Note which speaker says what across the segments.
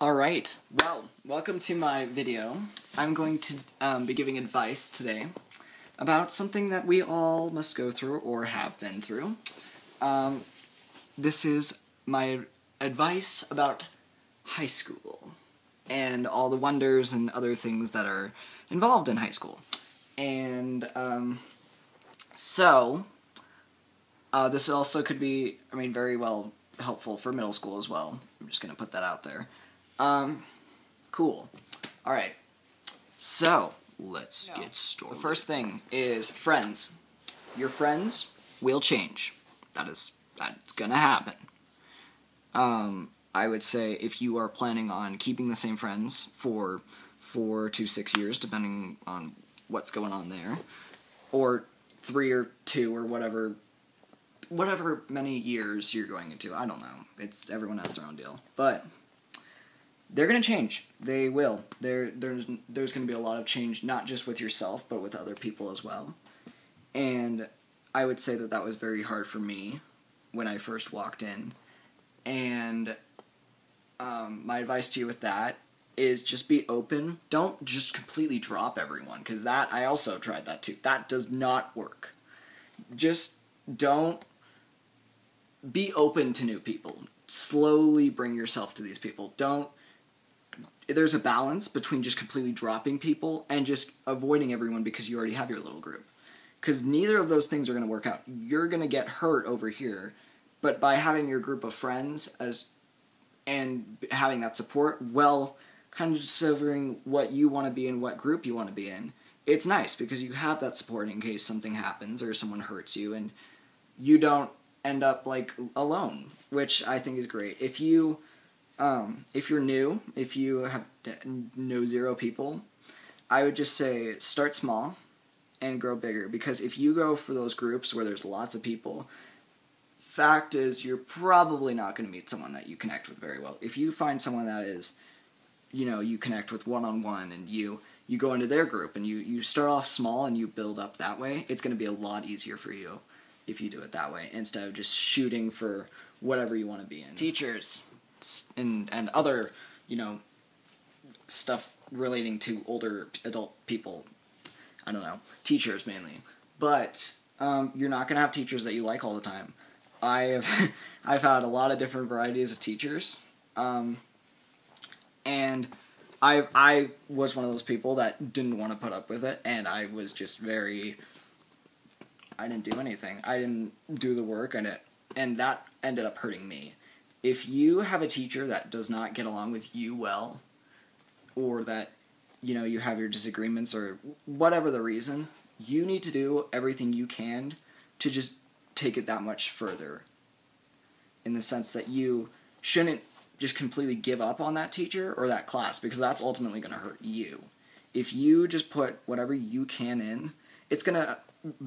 Speaker 1: Alright, well, welcome to my video. I'm going to be giving advice today about something that we all must go through or have been through. This is my advice about high school and all the wonders and other things that are involved in high school. And this also could be, very well helpful for middle school as well. I'm just going to put that out there. Cool. Alright, so let's get started. The first thing is friends. Your friends will change. That's gonna happen. I would say if you are planning on keeping the same friends for 4 to 6 years, depending on what's going on there, or 3 or 2 or whatever many years you're going into, I don't know. Everyone has their own deal, but they're going to change. They will. There's going to be a lot of change, not just with yourself, but with other people as well. And I would say that was very hard for me when I first walked in. And my advice to you with that is just be open. Don't just completely drop everyone, because I also tried that too. That does not work. Just don't be open to new people. Slowly bring yourself to these people. There's a balance between just completely dropping people and just avoiding everyone because you already have your little group. Because neither of those things are going to work out. You're going to get hurt over here, but by having your group of friends and having that support, kind of discovering what you want to be in, what group you want to be in, it's nice because you have that support in case something happens or someone hurts you, and you don't end up alone, which I think is great. If you're new, if you know 0 people, I would just say start small and grow bigger, because if you go for those groups where there's lots of people, fact is you're probably not going to meet someone that you connect with very well. If you find someone that is, you connect with one-on-one and you go into their group and you start off small and you build up that way, it's going to be a lot easier for you if you do it that way instead of just shooting for whatever you want to be in. Teachers and other, stuff relating to older adult people. I don't know. Teachers mainly. But you're not going to have teachers that you like all the time. I've had a lot of different varieties of teachers. And I was one of those people that didn't want to put up with it, and I was just I didn't do anything. I didn't do the work, and that ended up hurting me. If you have a teacher that does not get along with you well, or that, you have your disagreements or whatever the reason, you need to do everything you can to just take it that much further. In the sense that you shouldn't just completely give up on that teacher or that class, because that's ultimately going to hurt you. If you just put whatever you can in, it's going to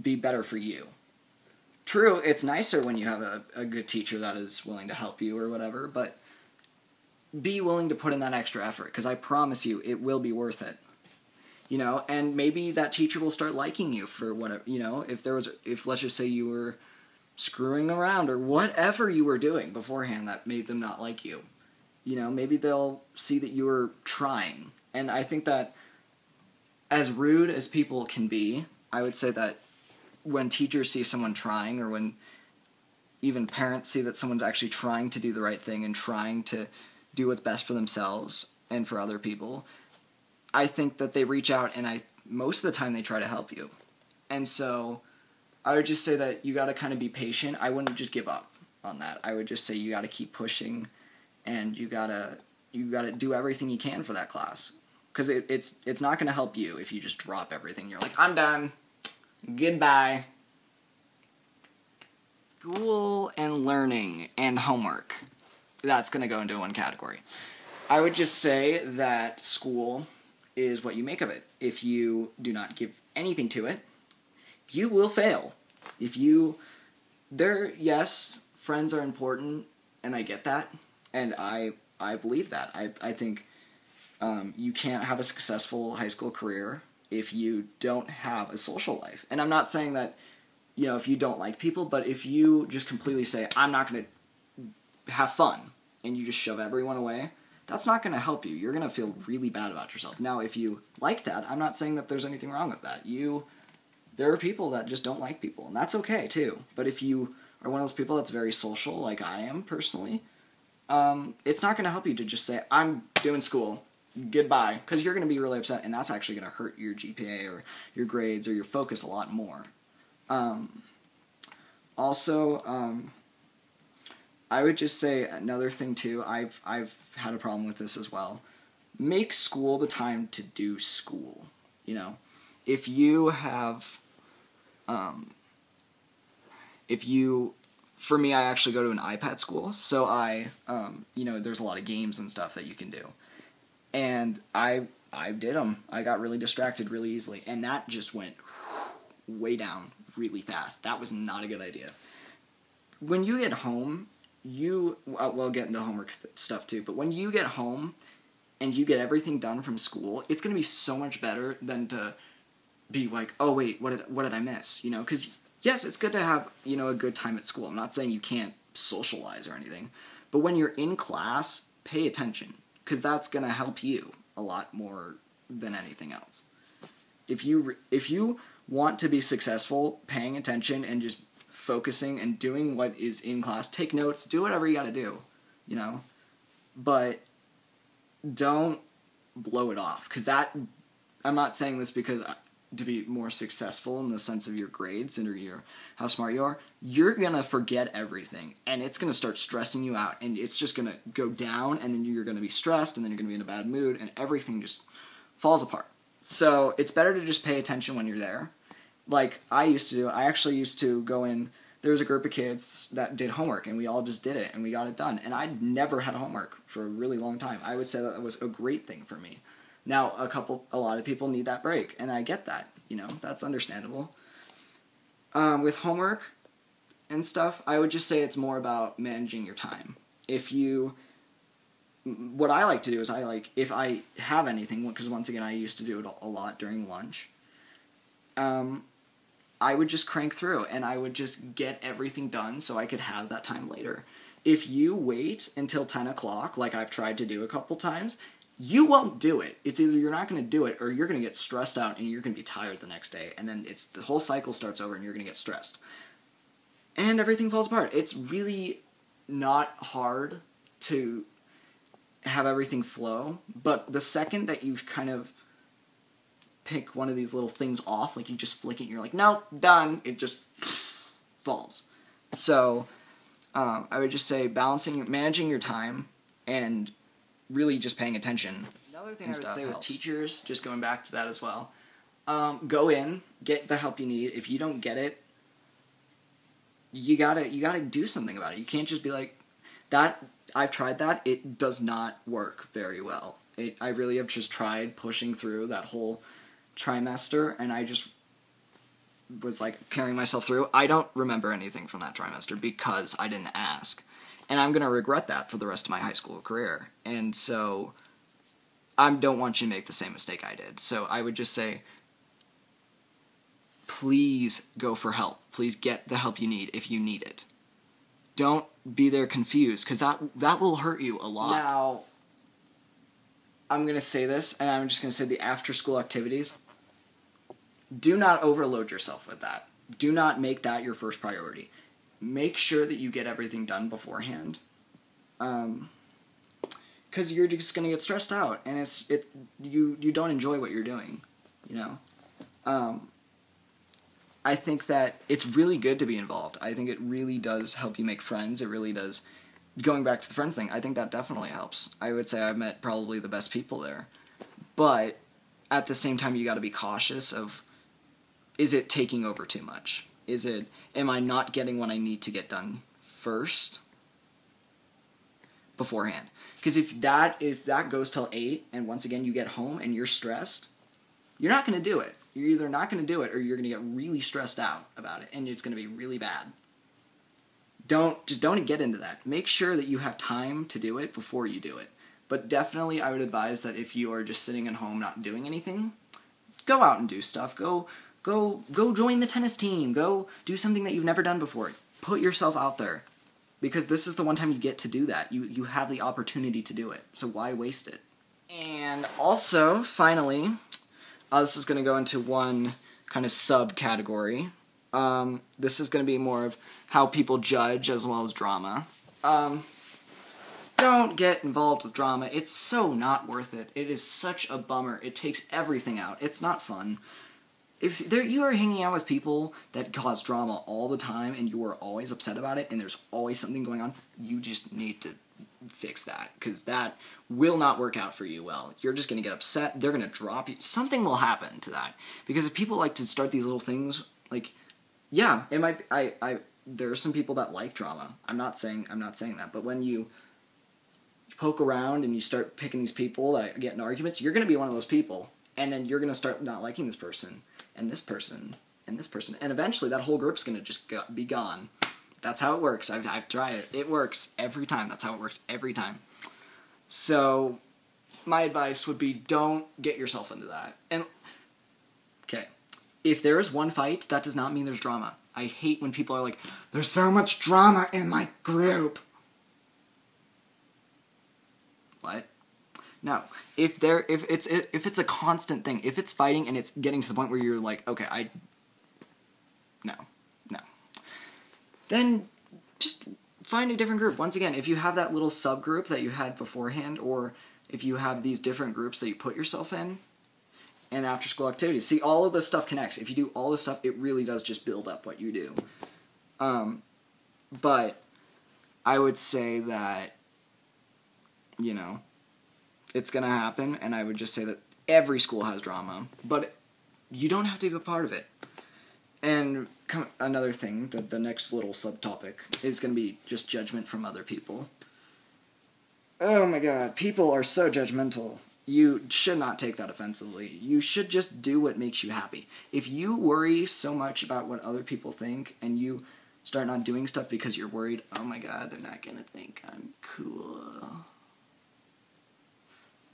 Speaker 1: be better for you. True, it's nicer when you have a good teacher that is willing to help you or whatever, but be willing to put in that extra effort, because I promise you, it will be worth it. And maybe that teacher will start liking you for whatever, if let's just say you were screwing around or whatever you were doing beforehand that made them not like you. Maybe they'll see that you were trying. And I think that as rude as people can be, I would say that when teachers see someone trying, or when even parents see that someone's actually trying to do the right thing and trying to do what's best for themselves and for other people, I think that they reach out, and most of the time they try to help you. And so I would just say that you got to kind of be patient. I wouldn't just give up on that. I would just say you got to keep pushing, and you got to do everything you can for that class. Because it's not going to help you if you just drop everything. You're like, I'm done. Goodbye. School and learning and homework. That's going to go into one category. I would just say that school is what you make of it. If you do not give anything to it, you will fail. Yes, friends are important, and I get that, and I believe that. I think you can't have a successful high school career if you don't have a social life. And I'm not saying that, if you don't like people, but if you just completely say, I'm not going to have fun, and you just shove everyone away, that's not going to help you. You're going to feel really bad about yourself. Now, if you like that, I'm not saying that there's anything wrong with that. There are people that just don't like people, and that's okay too. But if you are one of those people that's very social, like I am personally, it's not going to help you to just say, I'm doing school, goodbye, because you're going to be really upset, and that's actually going to hurt your GPA or your grades or your focus a lot more. Also, I would just say another thing too, I've had a problem with this as well. Make school the time to do school, you know? If you have, for me, I actually go to an iPad school, so there's a lot of games and stuff that you can do. And I did them. I got really distracted really easily, and that just went way down really fast. That was not a good idea. When you get home, we'll get into homework stuff too, but when you get home and you get everything done from school, it's going to be so much better than to be like, oh wait, what did I miss? You know, because yes, it's good to have, a good time at school. I'm not saying you can't socialize or anything, but when you're in class, pay attention, because that's going to help you a lot more than anything else. If you want to be successful, paying attention and just focusing and doing what is in class, take notes, do whatever you got to do, but don't blow it off, because I'm not saying this because to be more successful in the sense of your grades and how smart you are, you're going to forget everything, and it's going to start stressing you out, and it's just going to go down, and then you're going to be stressed, and then you're going to be in a bad mood, and everything just falls apart. So it's better to just pay attention when you're there. Like I used to do. I actually used to go in, there was a group of kids that did homework, and we all just did it, and we got it done. And I'd never had homework for a really long time. I would say that was a great thing for me. Now, a lot of people need that break, and I get that. That's understandable. With homework and stuff, I would just say it's more about managing your time. What I like to do is if I have anything, because once again, I used to do it a lot during lunch, I would just crank through, and I would just get everything done so I could have that time later. If you wait until 10 o'clock, like I've tried to do a couple times, you won't do it. It's either you're not going to do it, or you're going to get stressed out, and you're going to be tired the next day, and then the whole cycle starts over, and you're going to get stressed. And everything falls apart. It's really not hard to have everything flow, but the second that you kind of pick one of these little things off, like you just flick it and you're like, no, done, it just falls. So I would just say managing your time and really just paying attention. Another thing I would say with teachers, just going back to that as well, go in, get the help you need. If you don't get it, you gotta do something about it. You can't just be like, that, I've tried that, it does not work very well. I really have just tried pushing through that whole trimester, and I just was like carrying myself through. I don't remember anything from that trimester because I didn't ask, and I'm gonna regret that for the rest of my high school career. And so I don't want you to make the same mistake I did. So I would just say, please go for help. Please get the help you need if you need it. Don't be there confused, because that will hurt you a lot. Now, I'm going to say this, and I'm just going to say the after-school activities. Do not overload yourself with that. Do not make that your first priority. Make sure that you get everything done beforehand, because you're just going to get stressed out, and you don't enjoy what you're doing, I think that it's really good to be involved. I think it really does help you make friends. It really does. Going back to the friends thing, I think that definitely helps. I would say I've met probably the best people there. But at the same time, you got to be cautious of, is it taking over too much? Am I not getting what I need to get done beforehand? Because if that goes till 8, and once again you get home and you're stressed, you're not going to do it. You're either not going to do it, or you're going to get really stressed out about it, and it's going to be really bad. Don't get into that. Make sure that you have time to do it before you do it. But definitely I would advise that if you are just sitting at home not doing anything, go out and do stuff. Go join the tennis team. Go do something that you've never done before. Put yourself out there. Because this is the one time you get to do that. You have the opportunity to do it, so why waste it? And also, finally, this is going to go into one kind of subcategory. This is going to be more of how people judge as well as drama. Don't get involved with drama. It's so not worth it. It is such a bummer. It takes everything out. It's not fun. If you are hanging out with people that cause drama all the time and you are always upset about it and there's always something going on, you just need to fix that, because that will not work out for you well. You're just going to get upset. They're going to drop you. Something will happen to that. Because if people like to start these little things, like, yeah, it might there are some people that like drama. I'm not saying that, but when you poke around and you start picking these people that get in arguments, you're going to be one of those people, and then you're going to start not liking this person and this person and this person, and eventually that whole group's going to just be gone. That's how it works. I've tried it. It works every time. That's how it works every time. So my advice would be, don't get yourself into that. And okay, if there is one fight, that does not mean there's drama. I hate when people are like, there's so much drama in my group. What? No. If it's a constant thing, if it's fighting and it's getting to the point where you're like, okay, no. Then just find a different group. Once again, if you have that little subgroup that you had beforehand, or if you have these different groups that you put yourself in, and after school activities. See, all of this stuff connects. If you do all this stuff, it really does just build up what you do. But I would say that, you know, it's going to happen, and I would just say that every school has drama, but you don't have to be a part of it. And another thing, the next little subtopic, is going to be just judgment from other people. Oh my god, people are so judgmental. You should not take that offensively. You should just do what makes you happy. If you worry so much about what other people think, and you start not doing stuff because you're worried, oh my god, they're not going to think I'm cool,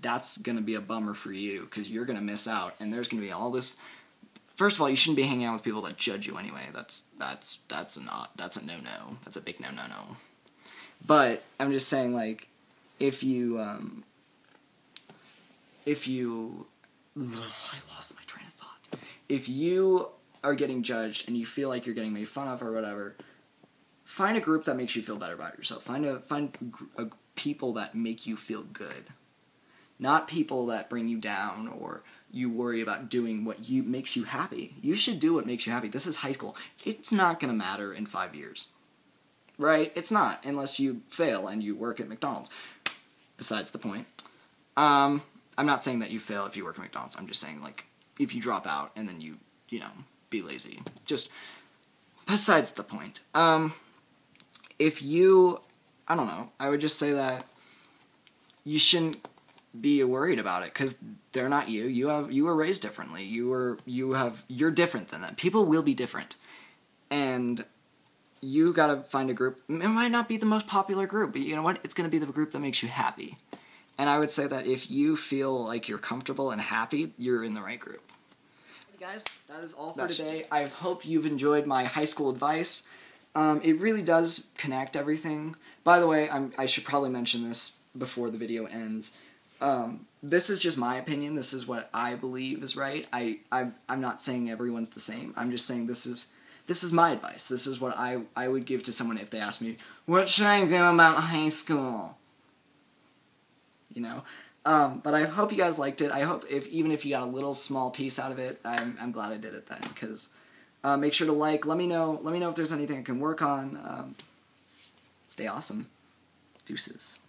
Speaker 1: that's going to be a bummer for you, because you're going to miss out, and there's going to be all this. First of all, you shouldn't be hanging out with people that judge you anyway. That's a no-no. That's a big no-no-no. But I'm just saying, like, if you I lost my train of thought. If you are getting judged and you feel like you're getting made fun of or whatever, find a group that makes you feel better about yourself. Find a people that make you feel good. Not people that bring you down or you worry about doing what makes you happy. You should do what makes you happy. This is high school. It's not going to matter in 5 years. Right? It's not, unless you fail and you work at McDonald's. Besides the point. I'm not saying that you fail if you work at McDonald's. I'm just saying, like, if you drop out and then you know, be lazy. Just, besides the point. If you, I don't know, I would just say that you shouldn't be worried about it, because they're not you. You were raised differently. You're different than them. People will be different. And you gotta find a group. It might not be the most popular group, but you know what? It's gonna be the group that makes you happy. And I would say that if you feel like you're comfortable and happy, you're in the right group. Hey guys, that is all for today. I hope you've enjoyed my high school advice. It really does connect everything. By the way, I should probably mention this before the video ends. This is just my opinion. This is what I believe is right. I'm not saying everyone's the same. I'm just saying this is my advice. This is what I would give to someone if they asked me, what should I do about high school? You know? But I hope you guys liked it. I hope even if you got a little small piece out of it, I'm glad I did it then, because make sure to like, let me know if there's anything I can work on. Stay awesome. Deuces.